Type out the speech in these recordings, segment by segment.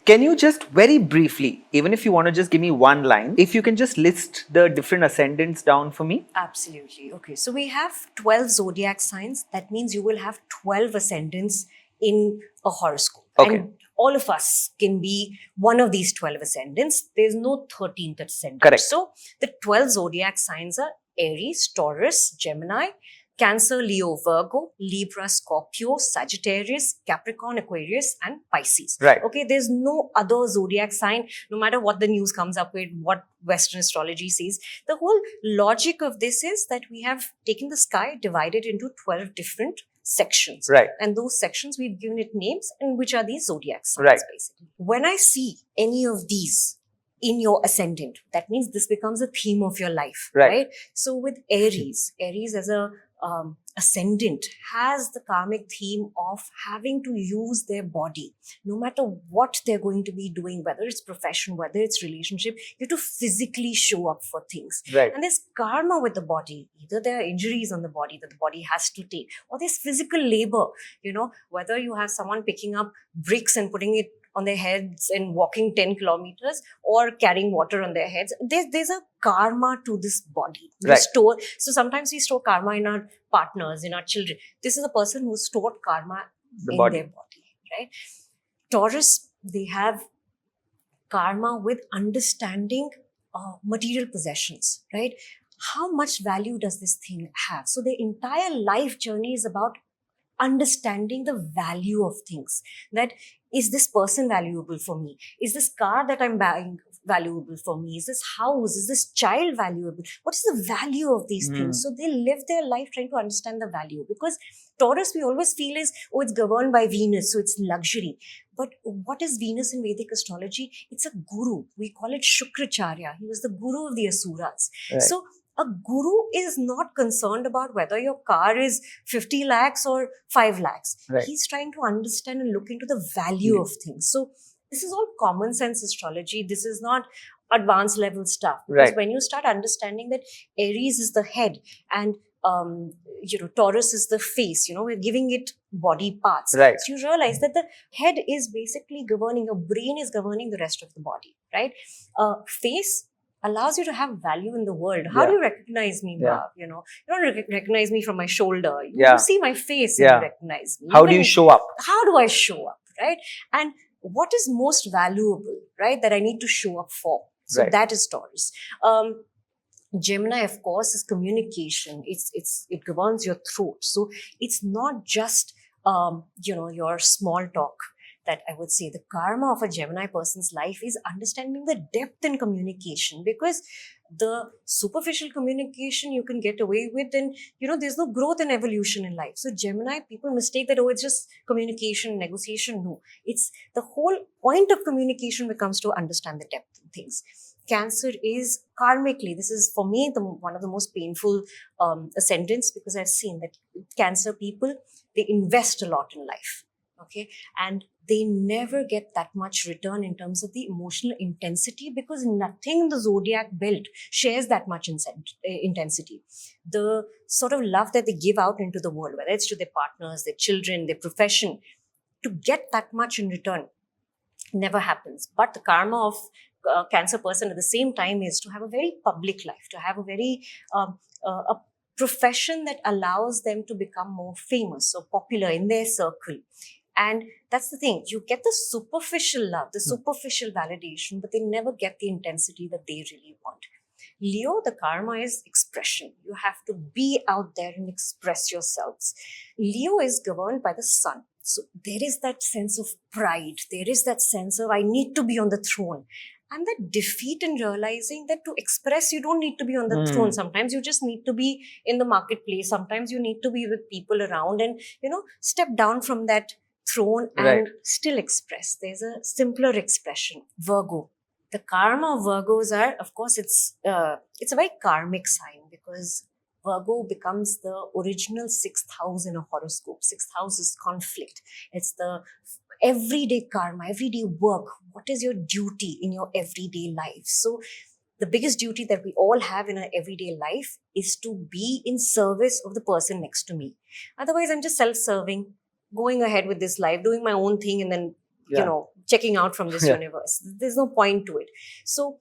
Can you just very briefly, even if you want to just give me one line, if you can just list the different ascendants down for me? Absolutely. Okay. So we have 12 zodiac signs. That means you will have 12 ascendants in a horoscope. Okay. And all of us can be one of these 12 ascendants. There's no 13th ascendant. Correct. So the 12 zodiac signs are Aries, Taurus, Gemini, Cancer, Leo, Virgo, Libra, Scorpio, Sagittarius, Capricorn, Aquarius, and Pisces. Right. Okay, there's no other zodiac sign, no matter what the news comes up with, what Western astrology says. The whole logic of this is that we have taken the sky, divided into 12 different sections. Right. And those sections, we've given it names, and which are these zodiac signs, Right. basically. When I see any of these in your ascendant, that means this becomes a theme of your life, right? So with Aries as a ascendant has the karmic theme of having to use their body, no matter what they're going to be doing, whether it's profession, whether it's relationship, you have to physically show up for things. Right. And there's karma with the body. Either there are injuries on the body that the body has to take, or there's physical labor, whether you have someone picking up bricks and putting it on their heads and walking 10 kilometers or carrying water on their heads. There's a karma to this body. Right. So sometimes we store karma in our partners, in our children. This is a person who stored karma in their body, right? Taurus, they have karma with understanding material possessions, right? How much value does this thing have? So their entire life journey is about understanding the value of things. That is this person valuable for me? Is this car that I'm buying valuable for me? Is this house? Is this child valuable? What is the value of these things? So they live their life trying to understand the value, because Taurus, we always feel is, it's governed by Venus, so it's luxury. But what is Venus in Vedic astrology? It's a guru. We call it Shukracharya. He was the guru of the Asuras. Right. So a guru is not concerned about whether your car is 50 lakhs or 5 lakhs. Right. He's trying to understand and look into the value of things. So this is all common sense astrology. This is not advanced level stuff. Because when you start understanding that Aries is the head and Taurus is the face, we're giving it body parts. Right. So you realize that the head is basically governing, your brain is governing the rest of the body, right? Face allows you to have value in the world. How do you recognize me, Bhav? You don't recognize me from my shoulder. You see my face and you recognize me. How do you show up? How do I show up, right? And what is most valuable, right, that I need to show up for? So that is Taurus. Gemini, of course, is communication. It governs your throat. So it's not just your small talk. That I would say the karma of a Gemini person's life is understanding the depth in communication, because the superficial communication you can get away with, and there's no growth and evolution in life. So Gemini, people mistake that, it's just communication, negotiation. No, it's the whole point of communication when it comes to understand the depth in things. Cancer is karmically, this is for me one of the most painful ascendants, because I've seen that Cancer people, they invest a lot in life. Okay, and they never get that much return in terms of the emotional intensity, because nothing in the zodiac belt shares that much intensity. The sort of love that they give out into the world, whether it's to their partners, their children, their profession, to get that much in return never happens. But the karma of Cancer person at the same time is to have a very public life, to have a very a profession that allows them to become more famous or popular in their circle. And that's the thing, you get the superficial love, the superficial validation, but they never get the intensity that they really want. Leo, the karma is expression. You have to be out there and express yourselves. Leo is governed by the sun. So there is that sense of pride. There is that sense of, I need to be on the throne. And that defeat in realizing that to express, you don't need to be on the throne. Sometimes you just need to be in the marketplace. Sometimes you need to be with people around and, step down from that throne and still express. There's a simpler expression. Virgo. The karma of Virgos are, of course, it's a very karmic sign, because Virgo becomes the original 6th house in a horoscope. 6th house is conflict. It's the everyday karma, everyday work. What is your duty in your everyday life? So the biggest duty that we all have in our everyday life is to be in service of the person next to me. Otherwise, I'm just self-serving, going ahead with this life, doing my own thing, and then checking out from this universe. There's no point to it. So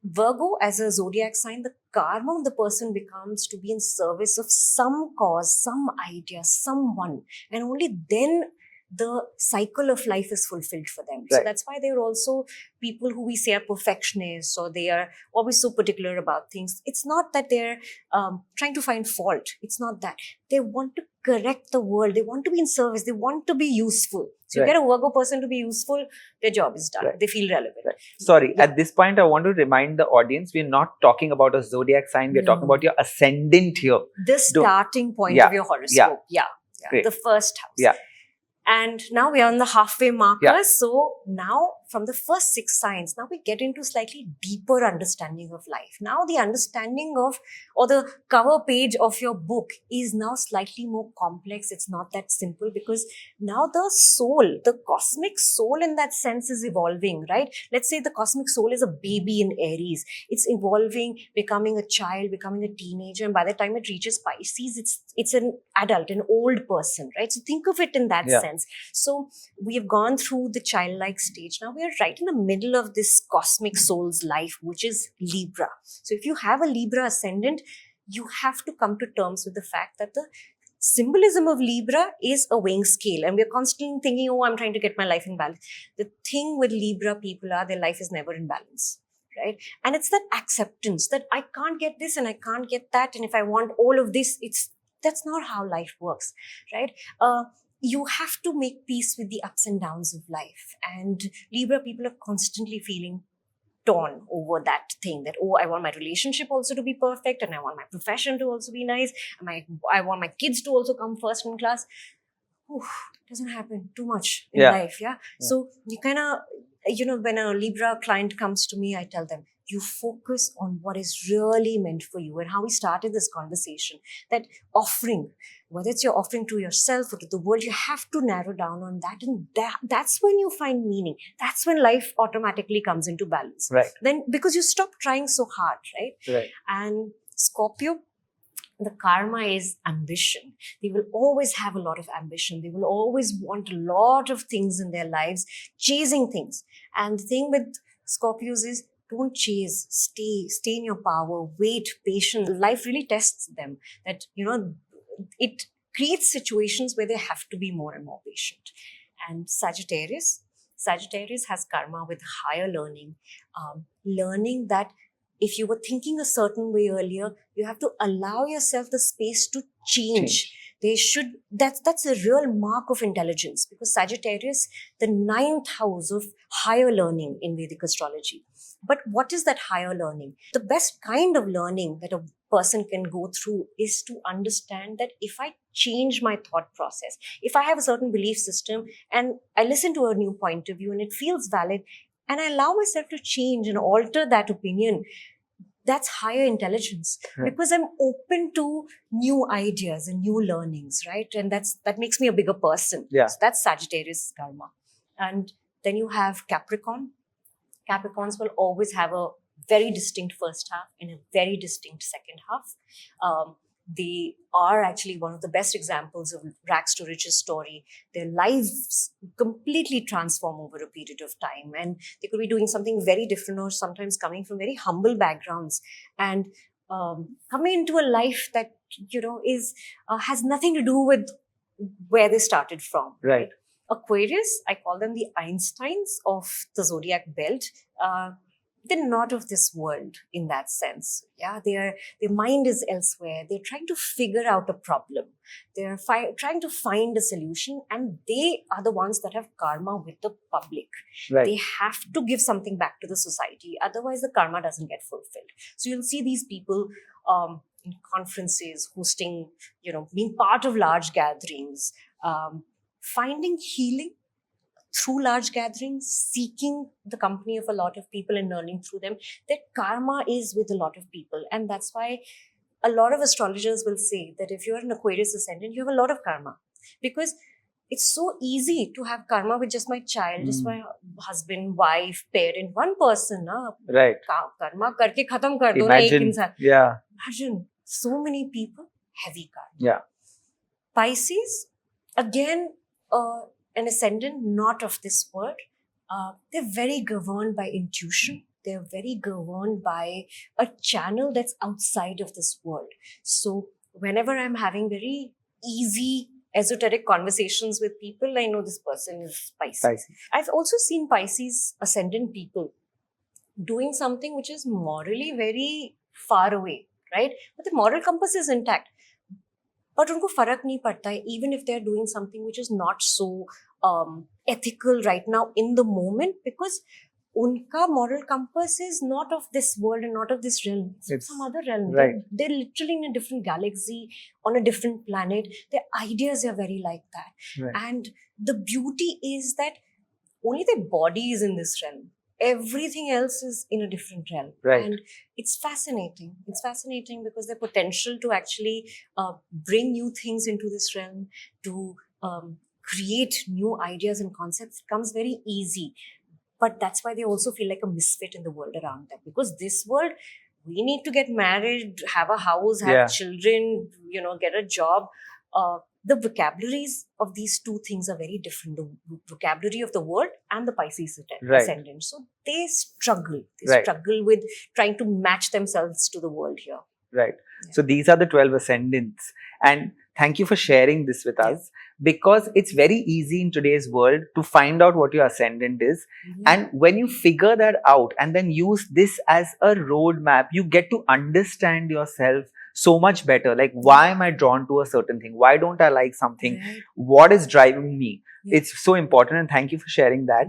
Virgo as a zodiac sign, the karma of the person becomes to be in service of some cause, some idea, someone, and only then the cycle of life is fulfilled for them. So that's why they're also people who we say are perfectionists, or they are always so particular about things. It's not that they're trying to find fault. It's not that. They want to correct the world. They want to be in service. They want to be useful. So you get a Virgo person to be useful, their job is done. They feel relevant. Sorry, at this point, I want to remind the audience, we're not talking about a zodiac sign. We're talking about your ascendant here. The starting point of your horoscope. The first house. And now we are on the halfway marker. So now from the first 6 signs, now we get into slightly deeper understanding of life. Now the understanding of, or the cover page of your book is now slightly more complex. It's not that simple, because now the soul, the cosmic soul in that sense is evolving, right? Let's say the cosmic soul is a baby in Aries. It's evolving, becoming a child, becoming a teenager. And by the time it reaches Pisces, it's an adult, an old person, right? So think of it in that sense. So we have gone through the childlike stage. Now we are right in the middle of this cosmic soul's life, which is Libra. So if you have a Libra ascendant, you have to come to terms with the fact that the symbolism of Libra is a weighing scale. And we're constantly thinking, oh, I'm trying to get my life in balance. The thing with Libra people are their life is never in balance. Right? And it's that acceptance that I can't get this and I can't get that. And if I want all of this, that's not how life works. Right? You have to make peace with the ups and downs of life. And Libra people are constantly feeling torn over that thing that, oh, I want my relationship also to be perfect, and I want my profession to also be nice, and I want my kids to also come first in class. Doesn't happen too much in life. So you kind of, when a Libra client comes to me, I tell them, you focus on what is really meant for you. And how we started this conversation, that offering, whether it's your offering to yourself or to the world, you have to narrow down on that. And that's when you find meaning. That's when life automatically comes into balance. Right. Then, because you stop trying so hard, right? Right. And Scorpio, the karma is ambition. They will always have a lot of ambition. They will always want a lot of things in their lives, chasing things. And the thing with Scorpios is, don't chase, stay in your power, wait, patience. Life really tests them. That, it creates situations where they have to be more and more patient. And Sagittarius has karma with higher learning. Learning that if you were thinking a certain way earlier, you have to allow yourself the space to change. That's a real mark of intelligence, because Sagittarius, the 9th house of higher learning in Vedic astrology. But what is that higher learning? The best kind of learning that a person can go through is to understand that if I change my thought process, if I have a certain belief system and I listen to a new point of view and it feels valid, and I allow myself to change and alter that opinion, that's higher intelligence, because I'm open to new ideas and new learnings, right? And that makes me a bigger person. So that's Sagittarius karma. And then you have Capricorn. Capricorns will always have a very distinct first half and a very distinct second half. They are actually one of the best examples of rags to riches story. Their lives completely transform over a period of time, and they could be doing something very different, or sometimes coming from very humble backgrounds and coming into a life that has nothing to do with where they started from. Right. Aquarius, I call them the Einsteins of the zodiac belt. They're not of this world in that sense. Their mind is elsewhere. They're trying to figure out a problem. They're trying to find a solution, and they are the ones that have karma with the public. Right. They have to give something back to the society. Otherwise, the karma doesn't get fulfilled. So you'll see these people in conferences, hosting, being part of large gatherings, finding healing through large gatherings, seeking the company of a lot of people and learning through them. That karma is with a lot of people. And that's why a lot of astrologers will say that if you're an Aquarius ascendant, you have a lot of karma. Because it's so easy to have karma with just my child, just my husband, wife, parent, one person. Right. Karma karke khatam kar do. Imagine so many people, heavy karma. Yeah. Pisces, again, an ascendant not of this world, they're very governed by intuition. They're very governed by a channel that's outside of this world. So whenever I'm having very easy esoteric conversations with people, I know this person is Pisces. Pisces. I've also seen Pisces ascendant people doing something which is morally very far away, right? But the moral compass is intact. But उनको फर्क नहीं पड़ता है, even if they're doing something which is not so ethical right now in the moment, because unka moral compass is not of this world and not of this realm. It's some other realm. Right. They're literally in a different galaxy, on a different planet. Their ideas are very like that. Right. And the beauty is that only their body is in this realm. Everything else is in a different realm. Right. And it's fascinating. It's fascinating because their potential to actually bring new things into this realm, to create new ideas and concepts comes very easy. But that's why they also feel like a misfit in the world around them. Because this world, we need to get married, have a house, have children, get a job. The vocabularies of these two things are very different. The vocabulary of the world and the Pisces ascendant. So they struggle. They struggle with trying to match themselves to the world here. Right. Yeah. So these are the 12 ascendants. And thank you for sharing this with us, because it's very easy in today's world to find out what your ascendant is. And when you figure that out and then use this as a roadmap, you get to understand yourself so much better. Like, why am I drawn to a certain thing? Why don't I like something? What is driving me? It's so important. And thank you for sharing that.